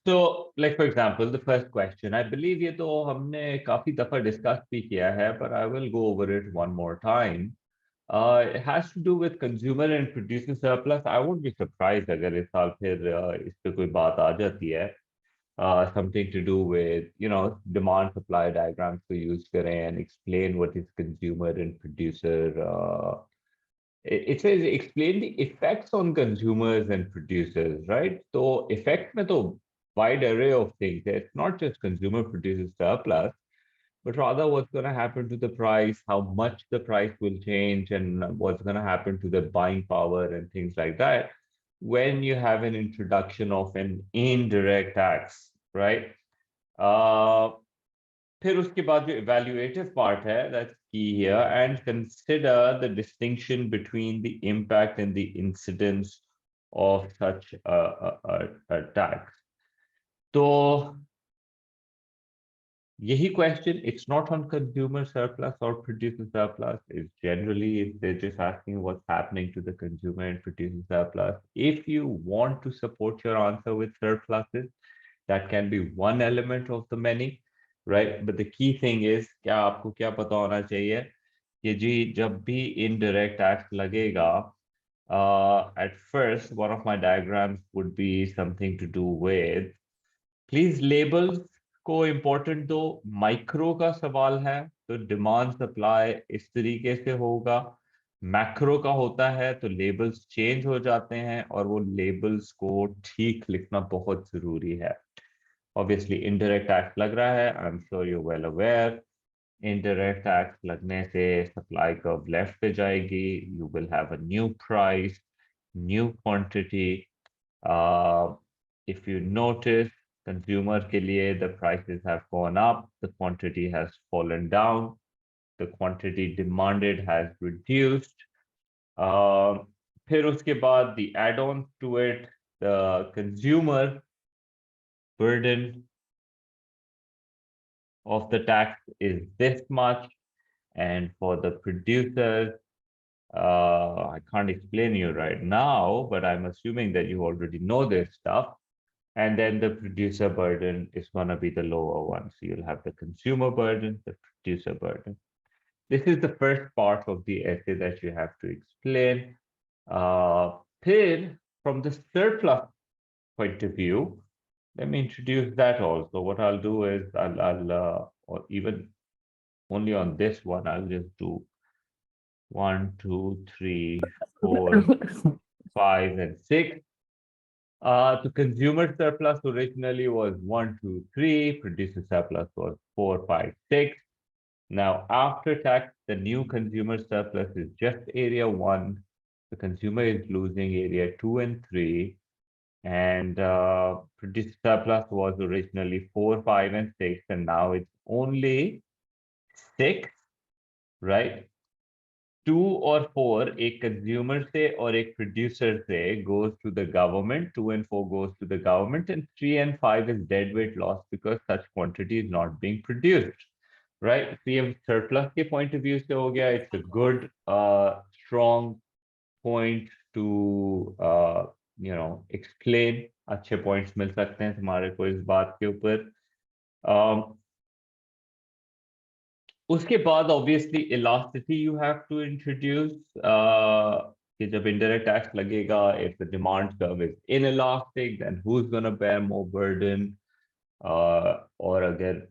So, like for example, the first question, I believe ये तो हमने काफी दफा डिस्कस भी किया है, but I will go over it one more time. It has to do with consumer and producer surplus. I won't be surprised अगर इस साल फिर इस पे कोई बात आ जाती है. Something to do with, demand supply diagrams को use करें and explain what is consumer and producer. It says explain the effects on consumers and producers, right? So effect में तो wide array of things. It's not just consumer producer surplus, but rather what's going to happen to the price, how much the price will change, and what's going to happen to the buying power and things like that when you have an introduction of an indirect tax, right? Uh, फिर उसके बाद जो evaluative part है, that's key here, and consider the distinction between the impact and the incidence of such a tax. तो यही question, it's not on consumer surplus or producer surplus. It's generally, they're just asking what's happening to the consumer and producer surplus. If you want to support your answer with surpluses, that can be one element of the many, right? But the key thing is, क्या आपको क्या पता होना चाहिए कि जी जब भी indirect tax लगेगा, at first one of my diagrams would be something to do with, please labels को इम्पोर्टेंट दो. माइक्रो का सवाल है तो डिमांड सप्लाई इस तरीके से होगा. मैक्रो का होता है तो लेबल्स चेंज हो जाते हैं और वो लेबल्स को ठीक लिखना बहुत जरूरी है. ऑब्वियसली इनडायरेक्ट टैक्स लग रहा है, I am sure you well aware. Indirect tax लगने से सप्लाई कर्व लेफ्ट पे जाएगी. You will have a new price, new quantity. If you notice, consumer के लिए the prices have gone up, the quantity has fallen down, the quantity demanded has reduced. फिर उसके बाद the add-on to it, the consumer burden of the tax is this much, and for the producers, I can't explain you right now, but I'm assuming that you already know this stuff. And then the producer burden is going to be the lower one. So you'll have the consumer burden, the producer burden. This is the first part of the essay that you have to explain. Then, from the surplus point of view, let me introduce that also. What I'll do is or even only on this one, I'll just do 1, 2, 3, 4, 5, and 6. The consumer surplus originally was 1, 2, 3. Producer surplus was 4, 5, 6. Now, after tax, the new consumer surplus is just area 1. The consumer is losing area 2 and 3. And producer surplus was originally 4, 5, and 6. And now it's only 6, right? 2 और 4 एक consumer से और एक producer से goes to the government. 2 and 4 goes to the government, and 3 and 5 is deadweight loss because such quantity is not being produced, right? So ये surplus के point of view से हो गया. It's a good strong point to explain. अच्छे points मिल सकते हैं तुम्हारे को इस बात के ऊपर. उसके बाद obviously elasticity you have to introduce. कि जब indirect tax लगेगा, if the demand curve is inelastic, then who's gonna bear more burden? और अगर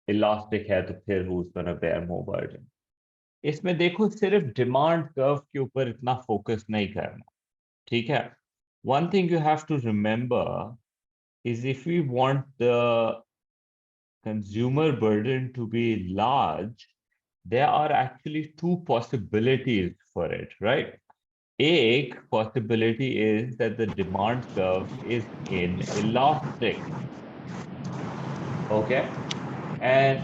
elastic है तो फिर who's gonna bear more burden? इसमें देखो सिर्फ demand curve के ऊपर इतना focus नहीं करना, ठीक है? One thing you have to remember is if we want the consumer burden to be large, there are actually two possibilities for it, right? A possibility is that the demand curve is inelastic, okay? And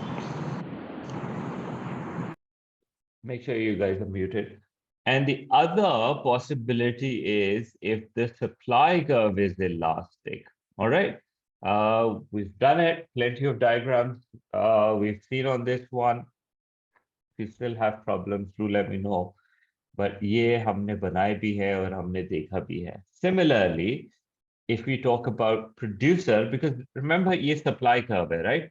make sure you guys are muted. And the other possibility is if the supply curve is elastic, all right? We've done it, plenty of diagrams we've seen on this one. If you still have problems, do let me know. But ये हमने बनाए भी है और हमने देखा भी है. Similarly, if we talk about producer, because remember ये supply curve है, right?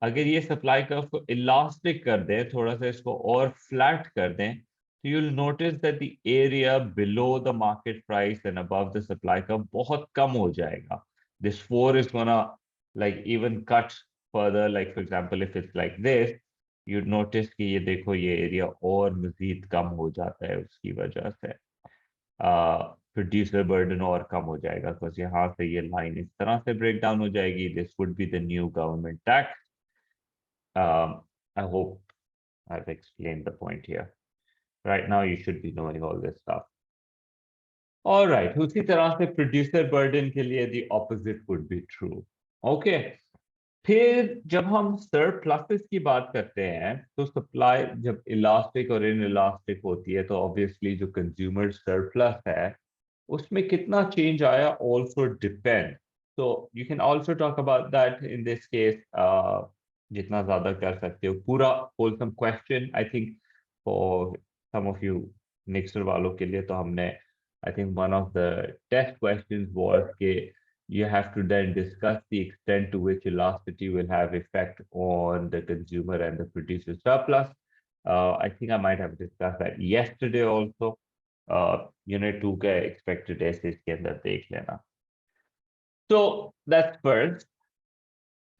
अगर ये supply curve को elastic कर दें, थोड़ा सा इसको और flat कर दें, so you'll notice that the area below the market price and above the supply curve बहुत कम हो जाएगा. This 4 is gonna like even cut further. Like for example, if it's like this, you'd notice कि ये देखो ये area और मजीद कम हो जाता है उसकी वजह से. प्रोड्यूसर बर्डन और कम हो जाएगा बिकॉज यहाँ से ये लाइन इस तरह से ब्रेक डाउन हो जाएगी. This would be the new government tax. I hope I've explained the point here. Right now you should be knowing all this stuff. All right, उसी तरह से प्रोड्यूसर बर्डन के लिए the opposite would be true. Okay. फिर जब हम surpluses की बात करते हैं तो सप्लाई जब इलास्टिक और इन इलास्टिक होती है तो ऑब्वियसली जो कंज्यूमर सरप्लस है उसमें कितना चेंज आया also depend. So you can also talk about that in this case. जितना ज्यादा कर सकते हो पूरा wholesome question. I think for some of you Nixer वालों के लिए तो हमने I think one of the test questions was कि you have to then discuss the extent to which elasticity will have effect on the consumer and the producer surplus. I think I might have discussed that yesterday also. Unit 2 के expected essays के अंदर देख लेना. So that's first.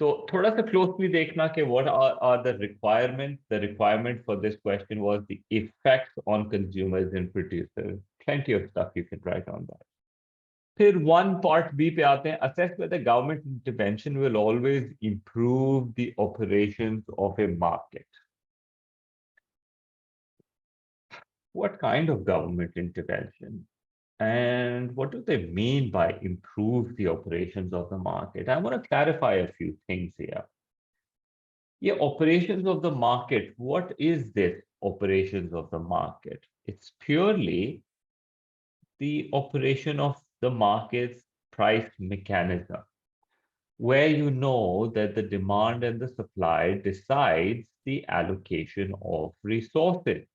तो थोड़ा सा closely देखना कि what are the requirements. The requirement for this question was the effects on consumers and producers. Plenty of stuff you can write on that. फिर one part B पे आते हैं. Assess whether government intervention will always improve the operations of a market. What kind of government intervention? And what do they mean by improve the operations of the market? I want to clarify a few things here. Yeah, operations of the market. What is this operations of the market? It's purely the operation of the market's price mechanism, where you know that the demand and the supply decides the allocation of resources.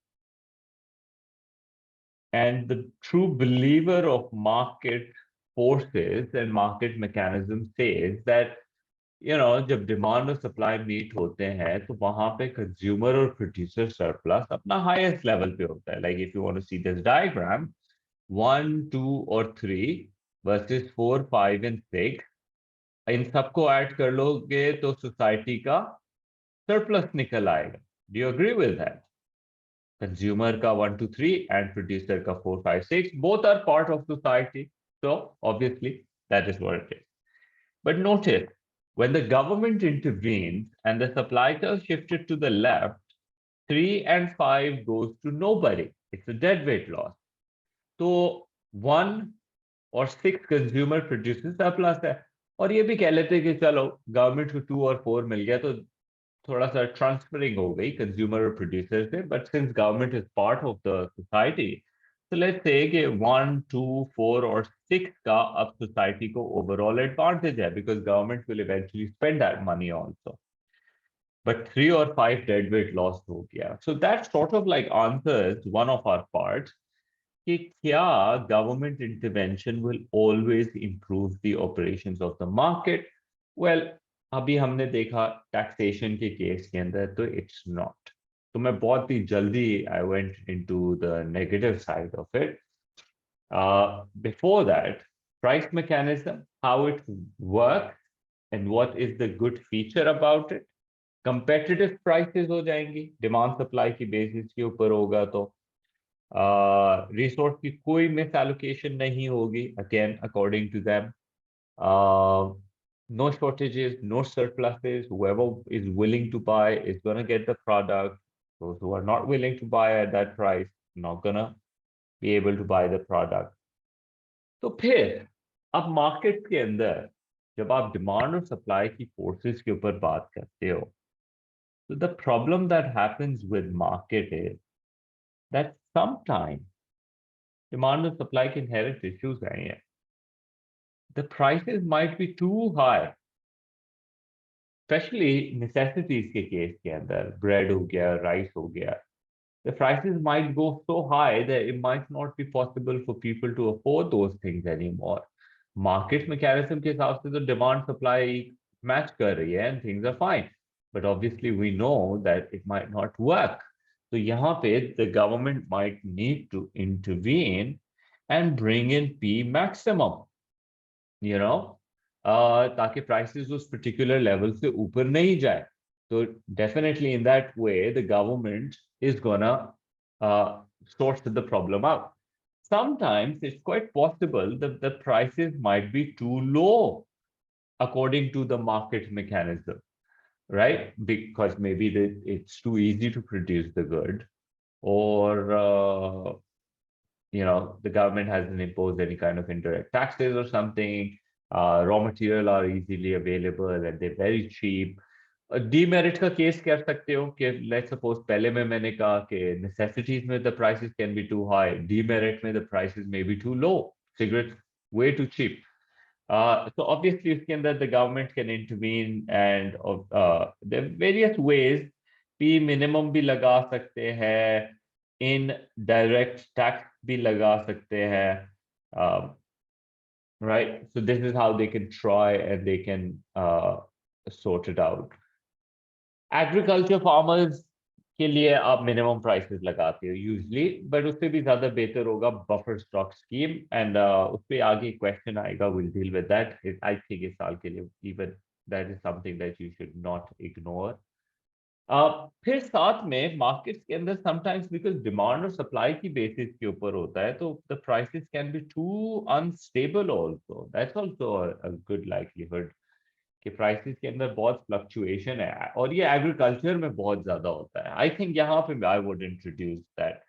And the true believer of market forces and market mechanism says that, you know, जब demand और supply meet होते हैं तो वहां पे consumer और producer surplus अपना highest level पे होता है. Like if you want to see this diagram, 1, 2 और 3 versus 4, 5 and 6, इन सबको ऐड कर लोगे तो सोसाइटी का सरप्लस निकल आएगा. Do you agree with that? Consumer ka 1, 2, 3 and producer ka 4, 5, 6, both are part of society. So obviously that is what it is. But notice, when the government intervenes and the supply curve shifted to the left, 3 and 5 goes to nobody. It's a deadweight loss. So 1 और 6 consumer produces surplus है. और ये भी कह लेते हैं कि चलो गवर्नमेंट को 2 और 4 मिल गया तो थोड़ा सा ट्रांसफरिंग हो गई कंज्यूमर और प्रोड्यूसर से. But since government is part of the society, so let's say कि 1, 2, 4 और 6 का अब सोसाइटी को ओवरऑल एडवांटेज है because government will eventually spend that money also. But 3 और 5 dead weight loss हो गया. So that sort of like answers one of our parts कि क्या government intervention will always improve the operations of the market. Well, अभी हमने देखा taxation के case के अंदर तो इट्स नॉट. तो मैं बहुत ही जल्दी I went into the negative side of it. Before that, price mechanism, how it work and what is the good feature about it. Competitive prices हो जाएंगी, डिमांड सप्लाई की बेसिस के ऊपर होगा तो रिसोर्स की कोई मिस एलोकेशन नहीं होगी again according to them. No shortages, no surpluses. Whoever is willing to buy is going to get the product. Those who are not willing to buy at that price, not going to be able to buy the product. तो फिर अब market के अंदर जब आप demand और supply की forces के ऊपर बात करते हो, तो the problem that happens with market is that sometime demand और सप्लाई के इनहेरेंट इश्यूज हैं ये. The prices might be too high, especially necessities के केस के अंदर, bread हो गया, rice हो गया. The prices might go so high that it might not be possible for people to afford those things anymore. Market mechanism के हिसाब से तो डिमांड सप्लाई मैच कर रही है and things are fine, but obviously we know that it might not work. तो यहाँ पे the government might need to intervene and bring in P maximum, you know, ताकि प्राइसेस उस पर्टिकुलर लेवल से ऊपर नहीं जाए. तो definitely in that way the government is gonna sort the problem out. Sometimes it's quite possible that the prices might be too low according to the market mechanism, right? Because maybe it's too easy to produce the good, or the government hasn't imposed any kind of indirect taxes or something. Raw material are easily available and they're very cheap. Demerit का case कर सकते हो कि let's suppose पहले में मैंने कहा कि नेसेसिटीज में the prices can be too high, demerit में the prices may be too low, cigarette way too cheap. So obviously उसके अंदर the government can intervene and there are various ways. P minimum भी लगा सकते हैं, indirect tax भी लगा सकते हैं, right? So this is how they can try and they can sort it out. Agriculture farmers के लिए आप मिनिमम प्राइसेस लगाते हो यूजली, बट उससे भी ज्यादा बेहतर होगा बफर स्टॉक स्कीम, एंड उस पे आगे क्वेश्चन आएगा, will deal with that. I think इस साल के लिए even that is something that you should not ignore. फिर साथ में मार्केट्स के अंदर समटाइम्स बिकॉज डिमांड और सप्लाई की बेसिस के ऊपर होता है, तो the prices can be too unstable also. That's also a good livelihood कि प्राइसेस के अंदर बहुत फ्लक्चुएशन है, और ये एग्रीकल्चर में बहुत ज्यादा होता है. आई थिंक यहाँ पे I would introduce that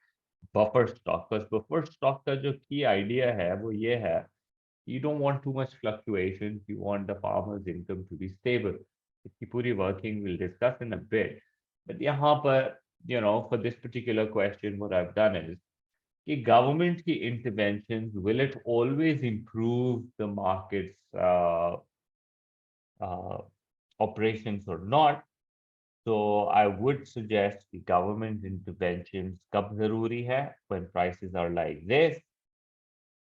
buffer stock. बस बफर स्टॉक का जो की आइडिया है वो ये है, you don't want too much fluctuations, you want the farmer's income to be stable. इसकी पूरी working we'll discuss in a bit, but यहाँ पर for this particular question what I've done is कि government की interventions, will it always improve the market's uh, operations or not? So I would suggest the government interventions कब जरूरी है, when prices are like this.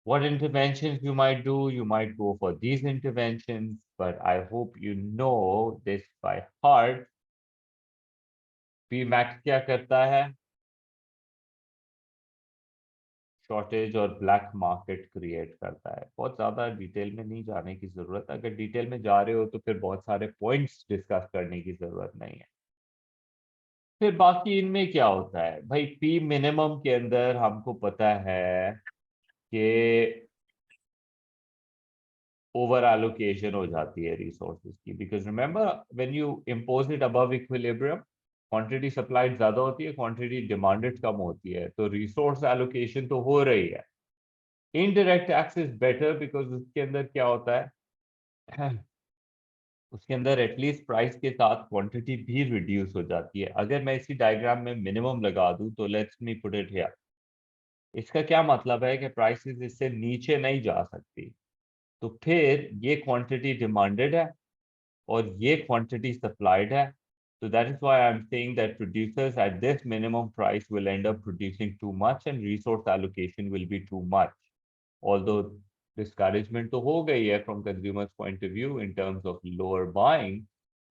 What interventions you might do, you might go for these interventions, but I hope you know this by heart. Pmax क्या करता है? Shortage और black market create करता है. बहुत ज्यादा डिटेल में नहीं जाने की जरूरत. अगर डिटेल में जा रहे हो तो फिर बहुत सारे पॉइंट्स डिस्कस करने की जरूरत नहीं है. फिर बाकी इनमें क्या होता है भाई, पी मिनिमम के अंदर हमको पता है कि ओवर एलोकेशन हो जाती है रिसोर्सेज की, because remember when you impose it above equilibrium, quantity supplied ज्यादा होती है, क्वांटिटी डिमांडेड कम होती है, तो रिसोर्स एलोकेशन तो हो रही है. Indirect tax is better because उसके अंदर क्या होता है उसके अंदर एटलीस्ट प्राइस के साथ क्वांटिटी भी रिड्यूस हो जाती है. अगर मैं इसी डायग्राम में मिनिमम लगा दूं तो let's me put it here. इसका क्या मतलब है कि प्राइसेस इससे नीचे नहीं जा सकती, तो फिर ये क्वांटिटी डिमांडेड है और ये क्वांटिटी सप्लाइड है. So that is why I'm saying that producers at this minimum price will end up producing too much and resource allocation will be too much. Although discouragement to ho gayi hai from consumers' point of view in terms of lower buying,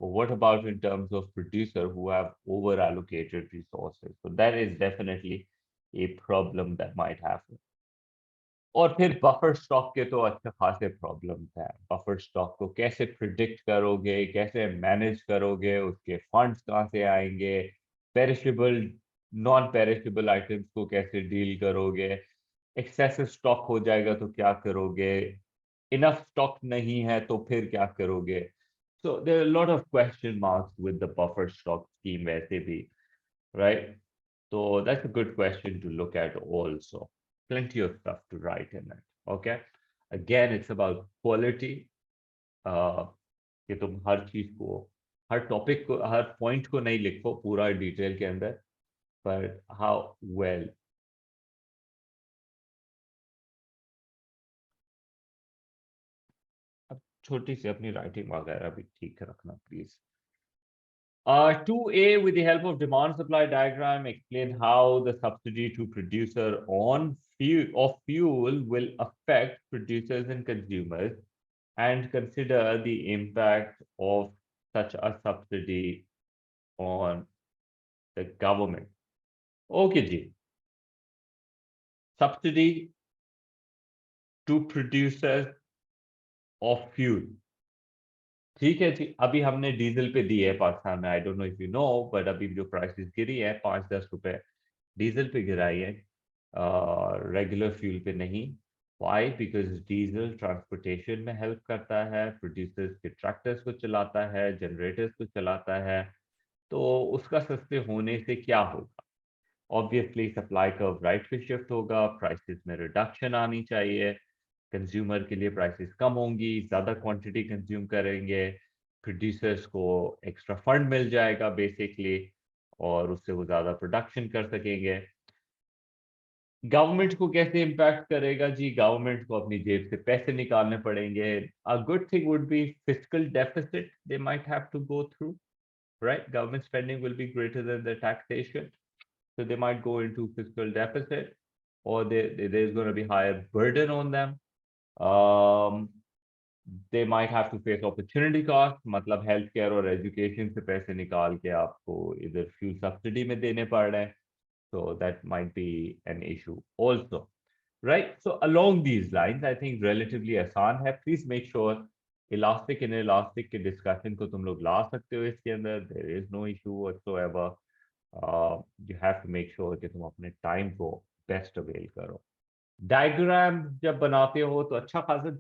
but what about in terms of producer who have over allocated resources? So that is definitely a problem that might happen. और फिर buffer stock के तो अच्छे खासे problems हैं. Buffer stock को कैसे predict करोगे, कैसे मैनेज करोगे, उसके फंड्स कहाँ से आएंगे, पेरिशेबल नॉन पेरिशेबल आइटम्स को कैसे डील करोगे, एक्सेसिव स्टॉक हो जाएगा तो क्या करोगे, इनफ स्टॉक नहीं है तो फिर क्या करोगे. So there are lot of question marks with the buffer stock scheme वैसे भी, right? So that's a good question to look at also. Plenty of stuff to write in it. Okay. Again, it's about quality. कि तुम हर चीज को, हर topic को, हर point को नहीं लिखो पूरा डिटेल के अंदर, but how well. अब छोटी सी अपनी राइटिंग वगैरह भी ठीक रखना please. 2A, with the help of demand supply diagram, explain how the subsidy to producer on fuel will affect producers and consumers, and consider the impact of such a subsidy on the government. Okay, ji. Subsidy to producers of fuel. ठीक है जी, अभी हमने diesel पे दी है पाकिस्तान में, I don't know if you know, but अभी जो prices गिरी है 5-10 रुपए डीजल पे गिराई है, रेगुलर फ्यूल पे नहीं। वाई? बिकॉज डीजल ट्रांसपोर्टेशन में हेल्प करता है, प्रोड्यूसर्स के ट्रैक्टर्स को चलाता है, जनरेटर्स को चलाता है, तो उसका सस्ते होने से क्या होगा? ऑब्वियसली सप्लाई कर्व राइट पे शिफ्ट होगा, प्राइसेस में रिडक्शन आनी चाहिए, कंज्यूमर के लिए प्राइसेस कम होंगी, ज़्यादा क्वांटिटी कंज्यूम करेंगे, प्रोड्यूसर्स को एक्स्ट्रा फंड मिल जाएगा बेसिकली, और उससे वो ज़्यादा प्रोडक्शन कर सकेंगे। गवर्नमेंट को कैसे इम्पैक्ट करेगा जी? गवर्नमेंट को अपनी जेब से पैसे निकालने पड़ेंगे। A good thing would be fiscal deficit they might have to go through, right? Government spending will be greater than the taxation. So they might go into fiscal deficit, or there's going to be higher burden on them. Um, they might have to face opportunity cost, मतलब healthcare और education से पैसे निकाल के आपको इधर fuel subsidy में देने पड़ रहे हैं. So that might be an issue also, right? So along these lines, I think relatively आसान है. Please make sure elastic and inelastic के discussion को तुम लोग ला सकते हो इसके अंदर. There is no issue whatsoever. You have to make sure कि तुम अपने time को best avail करो. डायग्राम जब बनाते हो तो अच्छा खासा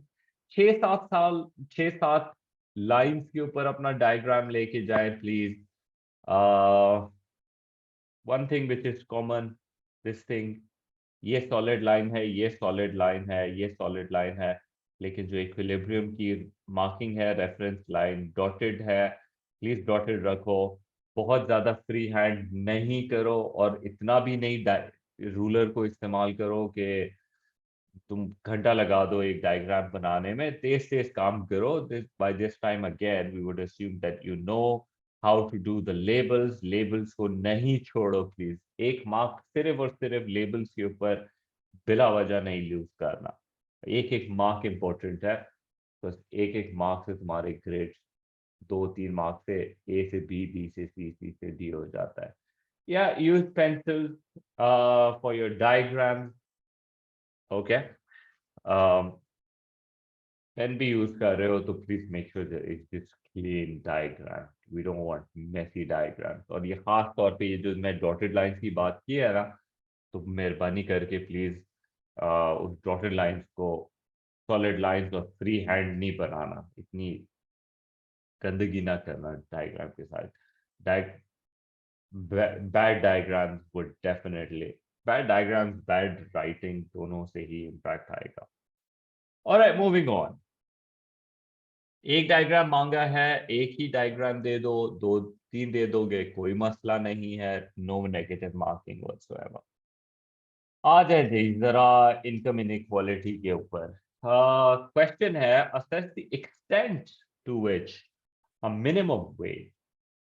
6-7 लाइंस के ऊपर अपना डायग्राम लेके जाए please. One thing which is common, this thing, ये सॉलिड लाइन है, ये सॉलिड लाइन है, ये सॉलिड लाइन है, लेकिन जो इक्विलिब्रियम की मार्किंग है, रेफरेंस लाइन डॉटेड है, प्लीज डॉटेड रखो. बहुत ज्यादा फ्री हैंड नहीं करो, और इतना भी नहीं रूलर को इस्तेमाल करो कि तुम घंटा लगा दो एक डायग्राम बनाने में. तेज तेज काम करो. By this time again we would assume that you know how to do the labels. Labels को नहीं छोड़ो प्लीज. एक मार्क सिर्फ और सिर्फ लेबल्स के ऊपर बिला वजह नहीं यूज करना. एक एक मार्क इंपॉर्टेंट है, तो एक एक मार्क से तुम्हारे ग्रेड 2-3 मार्क से ए से बी, बी से सी, सी से डी हो जाता है. या use pencil for your diagram. Okay, pen भी यूज कर रहे हो तो please make sure it's this clean diagram. We don't want messy diagrams. और ये खास तौर पे ये जो मैं डॉटेड लाइंस की बात की है ना, तो मेहरबानी करके प्लीज उस डॉटेड लाइंस को सॉलिड लाइंस और फ्री हैंड नहीं बनाना. इतनी गंदगी ना करना डायग्राम के साथ. Bad diagrams would definitely, bad diagrams bad writing दोनों से ही इम्पैक्ट आएगा. Alright, moving on. एक डायग्राम मांगा है, एक ही डायग्राम दे दो, 2-3 दे दोगे कोई मसला नहीं है. No negative marking whatsoever. आ जाए जी जरा इनकम इनइक्वालिटी के ऊपर. क्वेश्चन है, assess the extent to which a minimum wage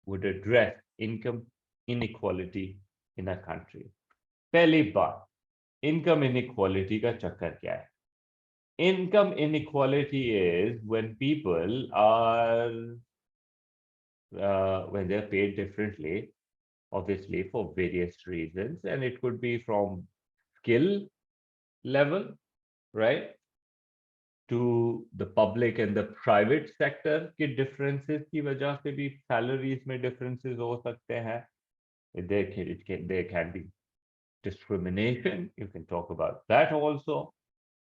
would address income inequality in a country. पहली बात, इनकम इनइक्वालिटी का चक्कर क्या है? Income inequality is when people are when they're paid differently, obviously for various reasons, and it could be from skill level, right, to the public and the private sector के differences की वजह से भी salaries में differences हो सकते हैं. There can be discrimination. You can talk about that also.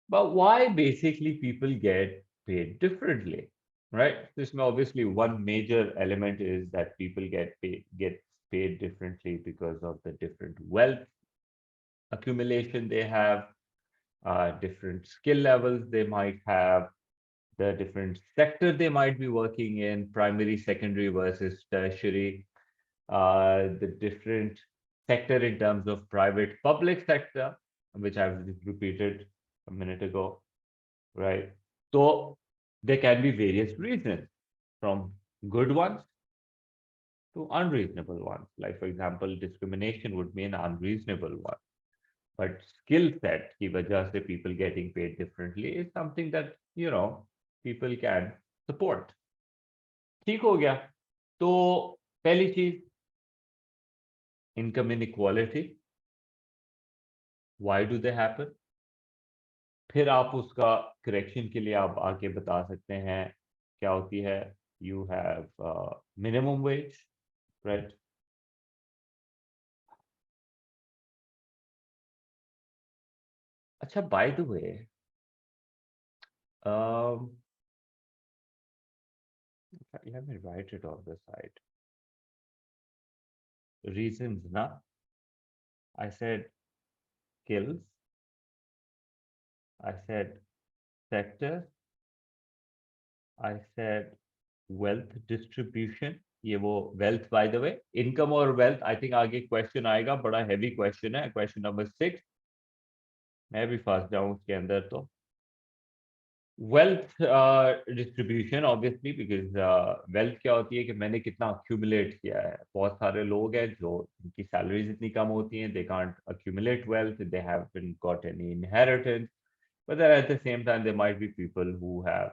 But why basically people get paid differently, right? This obviously one major element is that people get paid differently because of the different wealth accumulation they have, different skill levels they might have, the different sector they might be working in, primary, secondary versus tertiary, the different sector in terms of private public sector, which I've repeated a minute ago, right? So there can be various reasons, from good ones to unreasonable ones. Like, for example, discrimination would be an unreasonable one. but skill set की वजह से people getting paid differently is something that people can support. ठीक हो गया. तो पहली चीज, income inequality, why do they happen? फिर आप उसका करेक्शन के लिए आप आके बता सकते हैं क्या होती है. You have minimum wage, right. अच्छा, by the way, let me write it on the side. Reasons, na? I said skills, I said sector, I said wealth distribution. ये वो wealth, by the way, income और wealth, I think आगे question आएगा, बड़ा heavy question है, question number 6. मैं भी फंस जाऊं उसके अंदर. तो wealth distribution, obviously, because wealth क्या होती है कि मैंने कितना अक्यूमुलेट किया है. बहुत सारे लोग हैं जो इनकी सैलरीज इतनी कम होती हैं, they can't accumulate wealth, they haven't got any inheritance, but then at the same time there might be people who have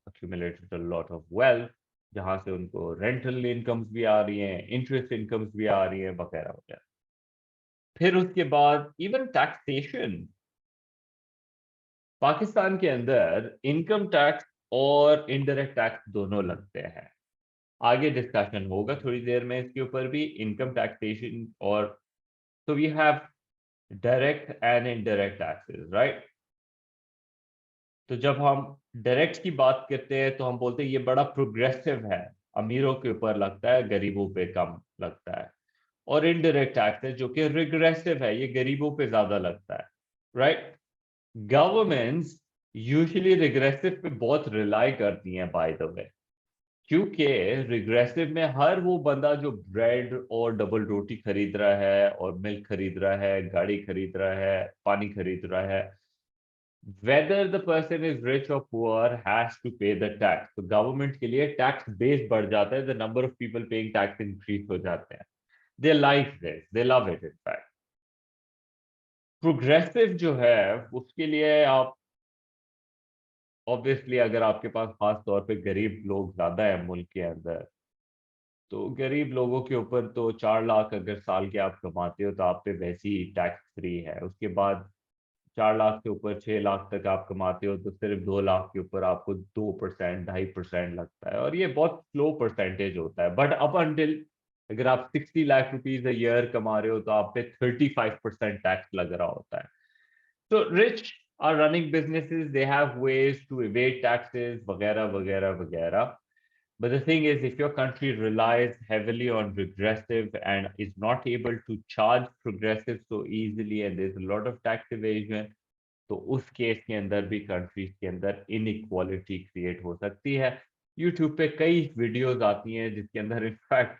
accumulated a lot of wealth, जहां से उनको रेंटल इनकम्स भी आ रही हैं, इंटरेस्ट इनकम्स भी आ रही हैं, वगैरह वगैरह. फिर उसके बाद इवन टैक्सेशन. पाकिस्तान के अंदर इनकम टैक्स और इनडायरेक्ट टैक्स दोनों लगते हैं. आगे डिस्कशन होगा थोड़ी देर में इसके ऊपर भी, इनकम टैक्सेशन. और तो we have direct and indirect taxes, right. तो जब हम डायरेक्ट की बात करते हैं तो हम बोलते हैं ये बड़ा प्रोग्रेसिव है, अमीरों के ऊपर लगता है, गरीबों पे कम लगता है. और इनडायरेक्ट टैक्स है जो कि रिग्रेसिव है, ये गरीबों पे ज्यादा लगता है, राइट. गवर्नमेंट्स यूजुअली रिग्रेसिव पे बहुत रिलाई करती हैं, बाय द वे, क्योंकि रिग्रेसिव में हर वो बंदा जो ब्रेड और डबल रोटी खरीद रहा है और मिल्क खरीद रहा है, गाड़ी खरीद रहा है, पानी खरीद रहा है, whether the person is rich or poor has to pay the tax. तो गवर्नमेंट के लिए टैक्स बेस बढ़ जाता है, the number of people paying tax increase हो जाते हैं. They like this, they love it in fact. Progressive जो है उसके लिए आप ऑब्वियसली, अगर आपके पास खास तौर पे गरीब लोग ज्यादा है मुल्क के अंदर, तो गरीब लोगों के ऊपर तो 4 लाख अगर साल के आप कमाते हो तो आप पे वैसे ही टैक्स फ्री है. उसके बाद 4 लाख के ऊपर 6 लाख तक आप कमाते हो तो सिर्फ 2 लाख के ऊपर आपको 2%, 2.5% लगता है, और ये बहुत स्लो परसेंटेज होता है. बट अप अंटिल अगर आप 60 लाख रुपीज अ ईयर कमा रहे हो तो आप पे 35% टैक्स लग रहा होता है. तो rich are running businesses, they have ways to evade taxes, वगैरह वगैरह वगैरह. But the thing is, if your country relies heavily on regressive and is not able to charge progressive so easily, and there's a lot of tax evasion, तो उस case के अंदर भी countries के अंदर इनइक्वालिटी क्रिएट हो सकती है. यूट्यूब पे कई वीडियोस आती हैं जिसके अंदर इनफैक्ट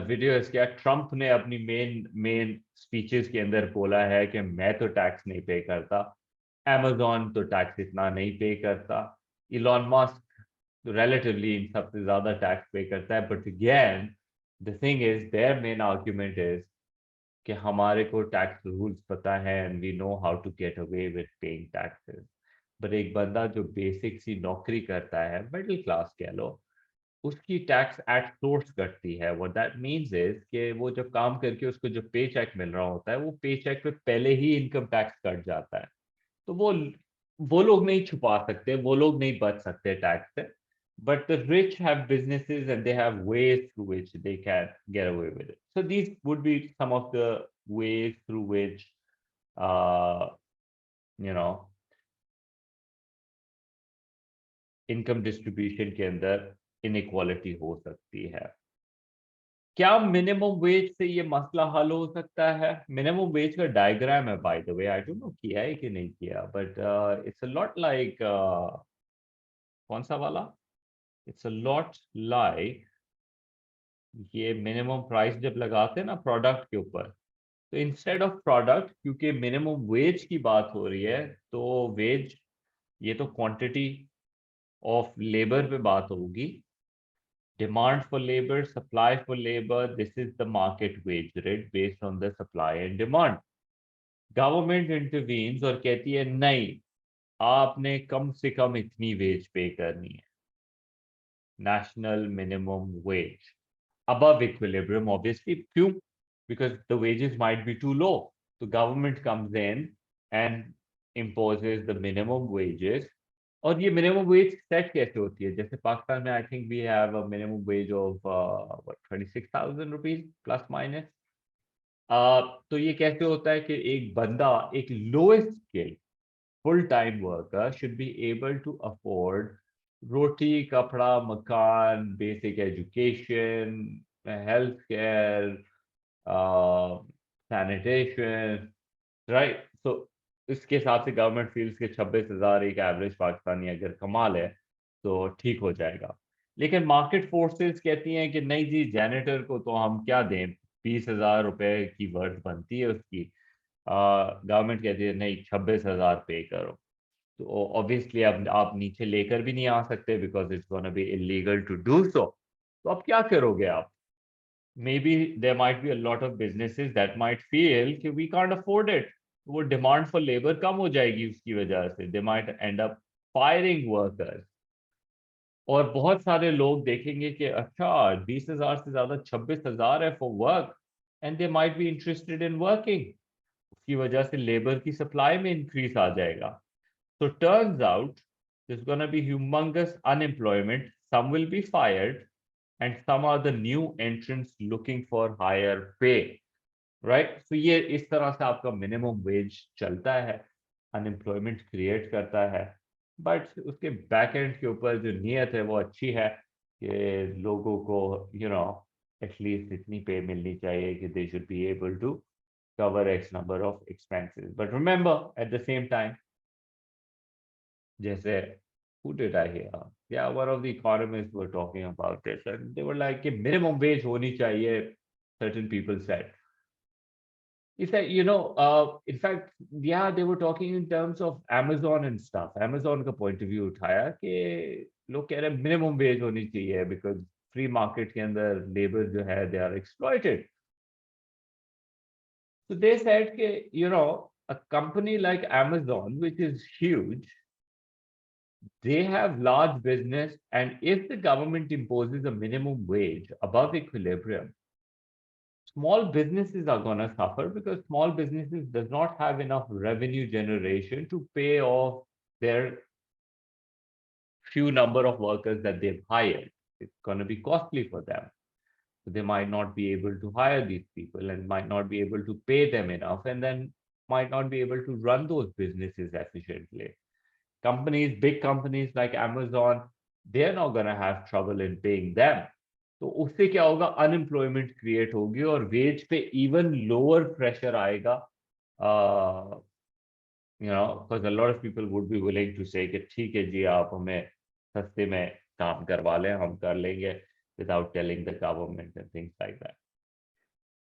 वीडियोस क्या, ट्रम्प ने अपनी मेन मेन स्पीचेस के अंदर बोला है कि मैं तो टैक्स नहीं पे करता, अमेजोन तो टैक्स इतना नहीं पे करता, इलॉन मस्क relatively इन सबसे ज्यादा टैक्स पे करता है. But again the thing is, their main argument is कि हमारे को टैक्स रूल्स पता है and we know how to get away with paying taxes. But एक बंदा जो बेसिक सी नौकरी करता है, मिडिल क्लास कह लो, उसकी टैक्स एट सोर्स कटती है. व्हाट दैट मींस इज कि वो जब काम करके उसको जो पे चेक मिल रहा होता है, वो पे चेक पे पहले ही इनकम टैक्स कट जाता है. तो वो लोग नहीं छुपा सकते, वो लोग नहीं बच सकते टैक्स से. But the rich have businesses and they have ways through which they can get away with it. So these would be some of the ways through which, uh, you know, income distribution के अंदर inequality हो सकती है. क्या minimum wage से ये मसला हल हो सकता है? मिनिमम वेज का डायग्राम है, bye the way, I don't know किया है कि नहीं किया, but it's a lot like, कौन सा वाला, इट्स अ लॉट लाइक ये मिनिमम प्राइस जब लगाते हैं ना प्रोडक्ट के ऊपर, तो इंस्टेड ऑफ प्रोडक्ट, क्योंकि मिनिमम वेज की बात हो रही है, तो वेज, ये तो क्वांटिटी ऑफ लेबर पे बात होगी. Demand for labour, supply for labour, this is the market wage rate based on the supply and demand. Government intervenes और कहती है नहीं, आपने कम से कम इतनी वेज पे करनी है, national minimum wage above equilibrium, obviously. क्यों? Because the wages might be too low. So government comes in and imposes the minimum wages. और ये minimum wage set कैसे होती है? जैसे पाकिस्तान में I think we have a minimum wage of what 26,000 rupees plus minus. तो ये कैसे होता है कि एक बंदा एक lowest scale full-time worker should be able to afford roti, kapda, makan, basic education, healthcare, uh, sanitation, right? So इसके हिसाब से गवर्नमेंट फील्स के 26,000 एक एवरेज पाकिस्तानी अगर कमा ले तो ठीक हो जाएगा। लेकिन मार्केट फोर्सेस कहती हैं कि नहीं जी, जैनेटर को तो हम क्या दें, 20,000 रुपए की वर्थ बनती है उसकी। गवर्नमेंट कहती है नहीं, 26,000 पे करो। तो ऑब्वियसली अब आप नीचे लेकर भी नहीं आ सकते because it's gonna be illegal to do so. तो अब क्या करोगे आप? Maybe there might be a lot of businesses that might feel कि वी कांट अफोर्ड इट। वो डिमांड फॉर लेबर कम हो जाएगी उसकी वजह से, they might end up firing workers. और बहुत सारे लोग देखेंगे कि अच्छा 20,000 से ज्यादा 26,000 है for work, and they might be interested in working. उसकी वजह से लेबर की सप्लाई में इंक्रीज आ जाएगा। So turns out there's going to be humongous unemployment. Some will be fired, and some are the new entrants looking for higher pay. Right? So ये इस तरह से आपका minimum wage चलता है, unemployment create करता है, but उसके back end के ऊपर जो नियत है वो अच्छी है कि लोगों को at least इतनी pay मिलनी चाहिए कि they should be able to cover X number of expenses. But remember, at the same time, जैसे who did I hear? Yeah, one of the economists were talking about this, and they were like कि minimum wage होनी चाहिए. Certain people said. He said, in fact, yeah, they were talking in terms of Amazon and stuff. Amazon का point of view उठाया कि लोग कह रहे हैं minimum wage होनी चाहिए because free market के अंदर labor जो है they are exploited. So they said कि a company like Amazon, which is huge, they have large business, and if the government imposes a minimum wage above equilibrium, small businesses are going to suffer because small businesses does not have enough revenue generation to pay off their few number of workers that they've hired. It's going to be costly for them. So they might not be able to hire these people and might not be able to pay them enough, and then might not be able to run those businesses efficiently. Big companies like Amazon, they're not going to have trouble in paying them. तो उससे क्या होगा, unemployment create होगी और veg पे even lower pressure आएगा। because a lot of people would be willing to say कि ठीक है जी, आप हमें सस्ते में काम करवा लें, हम कर लेंगे without telling the government and things like that.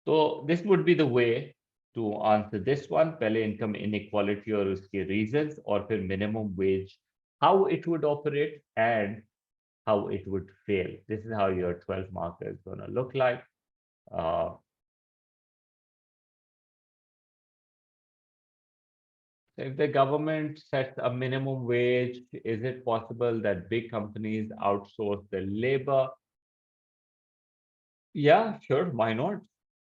So this would be the way to answer this one. पहले income inequality और उसके reasons, और फिर minimum wage, how it would operate and how it would fail. This is how your 12 marker is going to look like. If the government sets a minimum wage, is it possible that big companies outsource the labor? Yeah, sure. Why not?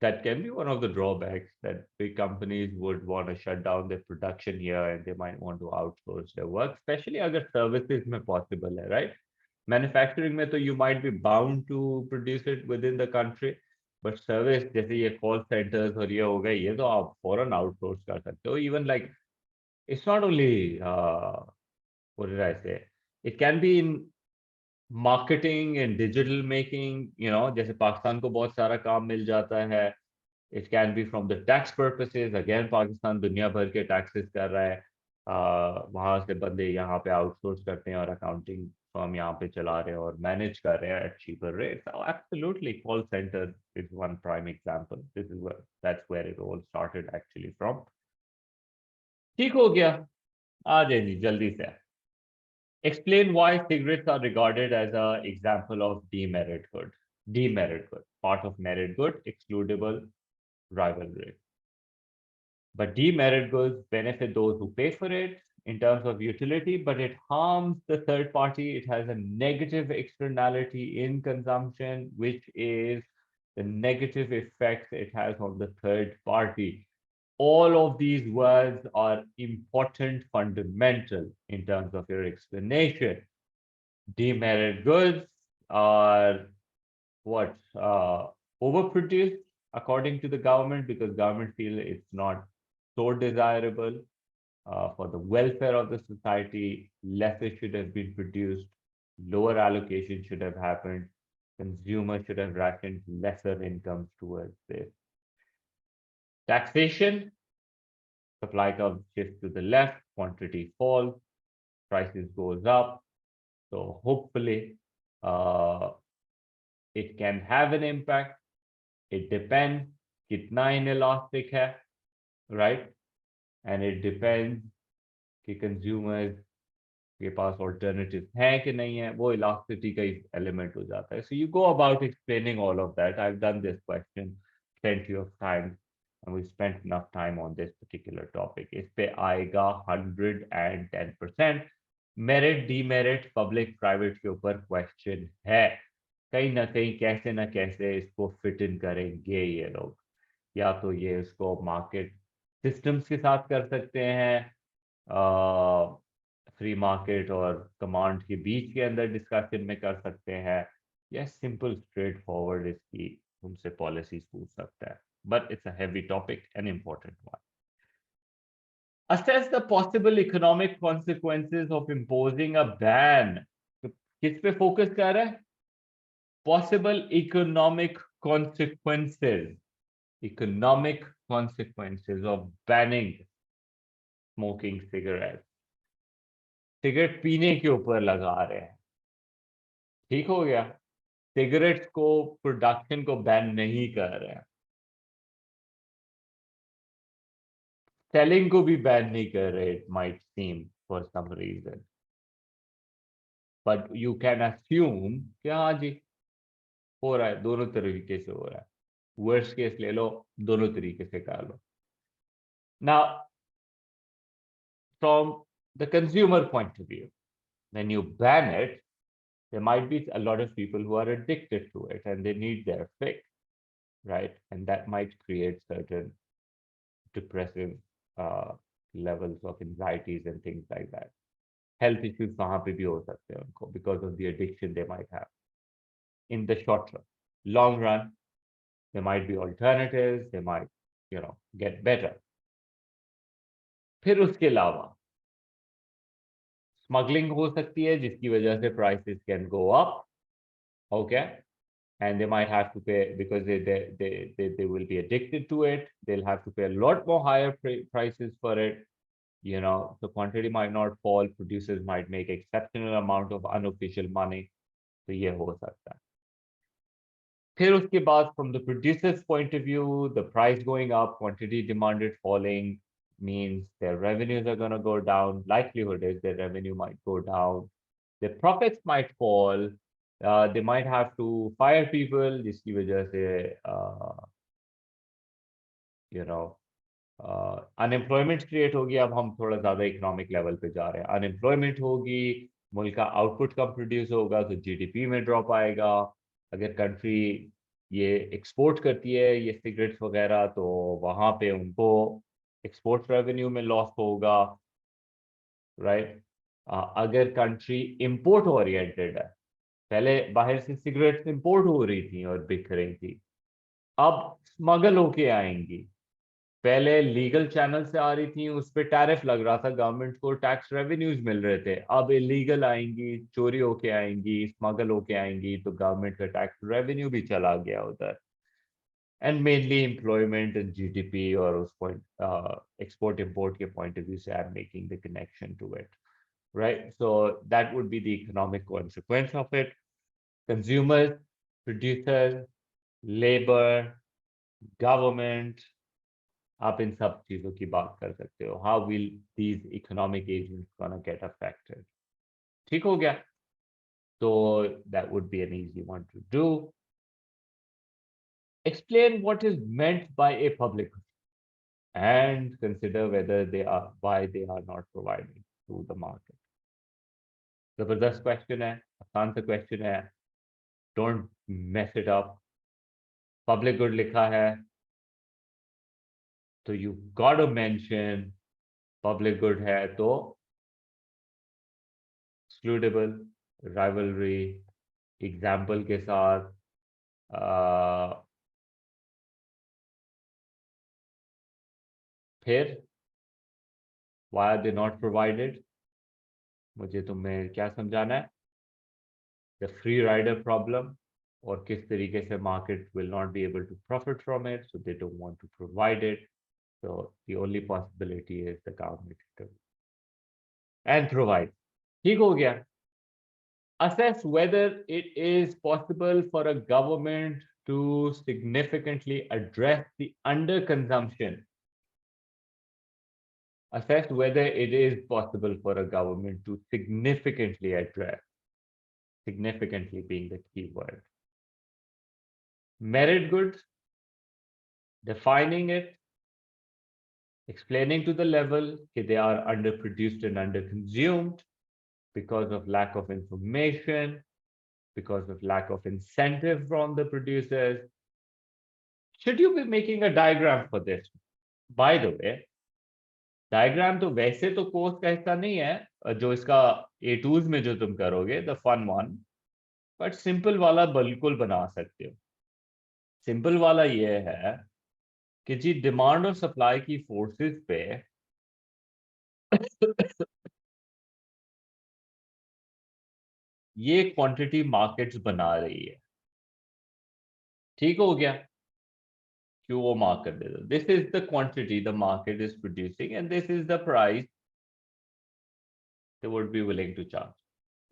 That can be one of the drawbacks, that big companies would want to shut down their production here and they might want to outsource their work, especially agar services mein possible hai, right? Manufacturing mein to you might be bound to produce it within the country, but service जैसे ये call centers और ये हो गए, ये तो आप फौरन outsource कर सकते हो. Even like it's not only what did I say? It can be in marketing and digital making, जैसे पाकिस्तान को बहुत सारा काम मिल जाता है. It can be from the tax purposes. Again, Pakistan दुनिया भर के taxes कर रहा है. वहां से बंदे यहाँ पे आउटसोर्स करते हैं और अकाउंटिंग फर्म यहाँ पे चला रहे हैं और मैनेज कर रहे हैं at cheaper rates. So absolutely, call center is one prime example. That's where it all started actually from. ठीक हो गया, आ जाए जी जल्दी से. Explain why cigarettes are regarded as an example of demerit good. Demerit good, part of merit good, excludable rivalry. But demerit goods benefit those who pay for it in terms of utility, but it harms the third party. It has a negative externality in consumption, which is the negative effects it has on the third party. All of these words are important, fundamental in terms of your explanation. Demerit goods are what overproduced according to the government because government feel it's not so desirable for the welfare of the society. Lesser should have been produced, lower allocation should have happened, consumers should have rationed lesser incomes towards this. Taxation, supply curve shifts to the left, quantity falls, prices goes up. So hopefully uh, it can have an impact. It depends kitna inelastic hai, right? And it depends कि consumers के पास alternatives हैं कि नहीं है, वो elasticity का element हो जाता है. So you go about explaining all of that. I've done this question plenty of times and we spent enough time on this particular topic. इस पे आएगा 110%. Merit, demerit, public, private के ऊपर question है. कहीं ना कहीं कैसे ना कैसे इसको फिट इन करेंगे ये लोग. या तो ये इसको मार्केट सिस्टम्स के साथ कर सकते हैं, फ्री मार्केट और कमांड के बीच के अंदर डिस्कशन में कर सकते हैं, या सिंपल स्ट्रेट फॉरवर्ड इसकी उनसे पॉलिसीज पूछ सकता है. But it's a heavy topic and important one. Assess the possible economic consequences of imposing a ban. तो किस पे फोकस कर रहा है? Possible economic consequences. Economic consequences of banning smoking cigarettes. Cigarette पीने के ऊपर लगा रहे हैं. ठीक हो गया. सिगरेट्स को प्रोडक्शन को बैन नहीं कर रहे हैं, सेलिंग को भी बैन नहीं कर रहे. It might seem for some reason, but you can assume कि हाँ जी हो रहा है, दोनों तरीके से हो रहा है. वर्स्ट केस ले लो, दोनों तरीके से कर लो. Now from the consumer point of view, when you ban it, there might be a lot of people who are addicted to it and they need their fix, right? And that might create certain depressive levels of anxieties and things like that. Health issues वहाँ पे भी हो सकते हैं उनको because of the addiction they might have. In the short run, long run, there might be alternatives. They might, get better. फिर उसके अलावा स्मगलिंग हो सकती है जिसकी वजह से prices can go up, okay? And they might have to pay because they will be addicted to it. They'll have to pay a lot more higher prices for it. The quantity might not fall. Producers might make exceptional amount of unofficial money. तो ये हो सकता है. फिर उसके बाद from the producer's point of view, the price going up, quantity demanded falling means their revenues are going to go down. Likelihood is their revenue might go down. Their profits might fall. They might have to fire people जिसकी वजह से unemployment create होगी. अब हम थोड़ा ज्यादा economic level पे जा रहे हैं. अनएम्प्लॉयमेंट होगी, मुल्क का आउटपुट कम प्रोड्यूस होगा तो जीडीपी में ड्रॉप आएगा. अगर कंट्री ये एक्सपोर्ट करती है ये सिगरेट्स वगैरह तो वहां पे उनको एक्सपोर्ट रेवेन्यू में लॉस होगा, राइट? अगर कंट्री इंपोर्ट ओरिएंटेड है, पहले बाहर से सिगरेट्स इंपोर्ट हो रही थी और बिक रही थी, अब स्मगल होके आएंगी. पहले लीगल चैनल से आ रही थी, उस पर टैरिफ लग रहा था, गवर्नमेंट को टैक्स रेवेन्यूज मिल रहे थे. अब इलीगल आएंगी, चोरी होके आएंगी, स्मगल होके आएंगी, तो गवर्नमेंट का टैक्स रेवेन्यू भी चला गया उधर. And mainly employment and GDP और उस पॉइंट एक्सपोर्ट इंपोर्ट के पॉइंट ऑफ व्यू से I am making the connection to it, right? So that would be the economic consequence of it. Consumers, producers, labor, government, आप इन सब चीजों की बात कर सकते हो. How will these economic agents gonna get affected? ठीक हो गया? So that would be an easy one to do. Explain what is meant by a public good. and consider why they are not providing to the market. जबरदस्त question है, आसान सा question है, don't mess it up. Public good लिखा है तो you got to mention public good है तो एक्सक्लूडेबल, राइवलरी, एग्जाम्पल के साथ, फिर why are they not provided? मुझे तुम्हें क्या समझाना है? The free rider problem, और किस तरीके से market will not be able to profit from it, so they don't want to provide it. So the only possibility is the government to and provide. ठीक हो गया. Assess whether it is possible for a government to significantly address the underconsumption. Assess whether it is possible for a government to significantly address, significantly being the key word. Merit goods, defining it, explaining to the level that they are underproduced and underconsumed because of lack of information, because of lack of incentive from the producers. Should you be making a diagram for this? By the way, diagram तो वैसे तो course का हिस्सा नहीं है, जो इसका A2s में जो तुम करोगे, the fun one, but simple वाला बिल्कुल बना सकते हो. सिंपल वाला ये है कि जी डिमांड और सप्लाई की फोर्सेस पे ये क्वांटिटी मार्केट्स बना रही है. ठीक हो गया? क्यों वो मार्क कर दे दो. This is the quantity the market is producing and this is the price they would be willing to charge.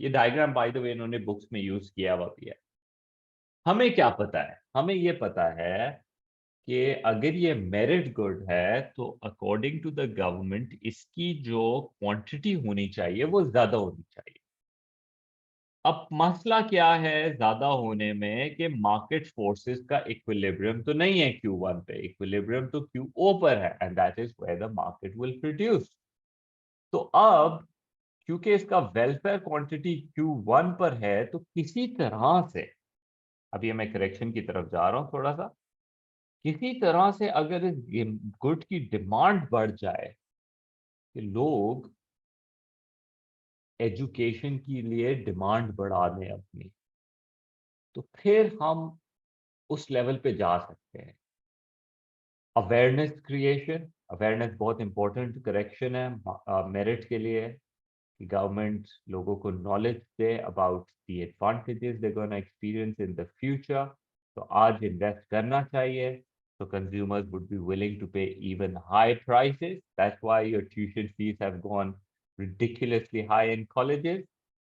ये डायग्राम बाय द वे इन्होंने बुक्स में यूज किया हुआ भी है. हमें क्या पता है? हमें ये पता है कि अगर ये मेरिट गुड है तो अकॉर्डिंग टू द गवर्नमेंट इसकी जो क्वांटिटी होनी चाहिए वो ज्यादा होनी चाहिए. अब मसला क्या है ज्यादा होने में कि मार्केट फोर्सेस का इक्विलिब्रियम तो नहीं है Q1 पे, इक्विलिब्रियम तो QO पर है and that is where the market will produce. तो अब क्योंकि इसका वेलफेयर क्वांटिटी Q1 पर है तो किसी तरह से, अभी मैं करेक्शन की तरफ जा रहा हूं थोड़ा सा, किसी तरह से अगर इस गुड की डिमांड बढ़ जाए कि लोग एजुकेशन के लिए डिमांड बढ़ा दें अपनी, तो फिर हम उस लेवल पे जा सकते हैं. अवेयरनेस क्रिएशन, अवेयरनेस बहुत इंपॉर्टेंट करेक्शन है मेरिट के लिए कि गवर्नमेंट लोगों को knowledge they about the advantages they gonna experience in the future. तो आज इन्वेस्ट करना चाहिए. So consumers would be willing to pay even high prices. That's why your tuition fees have gone ridiculously high in colleges,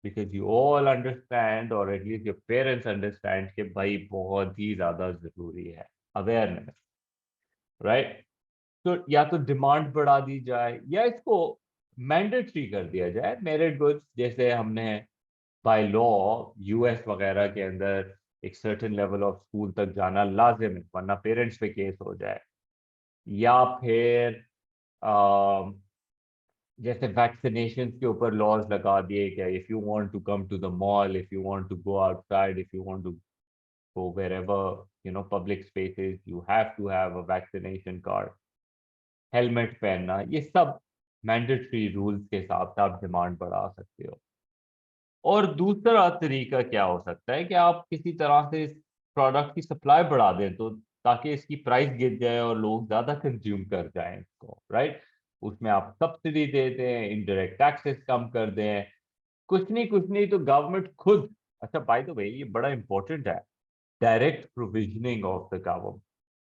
because you all understand, or at least your parents understand, कि भाई बहुत ही ज़्यादा ज़रूरी है awareness, right? तो या तो demand बढ़ा दी जाए या इसको मैंडेटरी कर दिया जाए. मेरिट गुड्स जैसे हमने बाय लॉ यूएस वगैरह के अंदर एक सर्टेन लेवल ऑफ स्कूल तक जाना लाजिम है वरना पेरेंट्स पे केस हो जाए. या फिर जैसे वैक्सीनेशन के ऊपर लॉज लगा दिए गए, if you want to come to the mall, if you want to go outside, if you want to go wherever public spaces, you have to have a vaccination card. Helmet पहनना, ये सब mandatory rules के हिसाब से आप demand बढ़ा सकते हो. और दूसरा तरीका क्या हो सकता है कि आप किसी तरह से इस प्रोडक्ट की सप्लाई बढ़ा दें तो ताकि इसकी प्राइस गिर जाए और लोग ज्यादा कंज्यूम कर जाएं इसको, राइट? उसमें आप सब्सिडी दे दें, इनडायरेक्ट टैक्सेस कम कर दें, कुछ नहीं तो गवर्नमेंट खुद. अच्छा बाय द वे ये बड़ा इंपॉर्टेंट है, direct provisioning of the government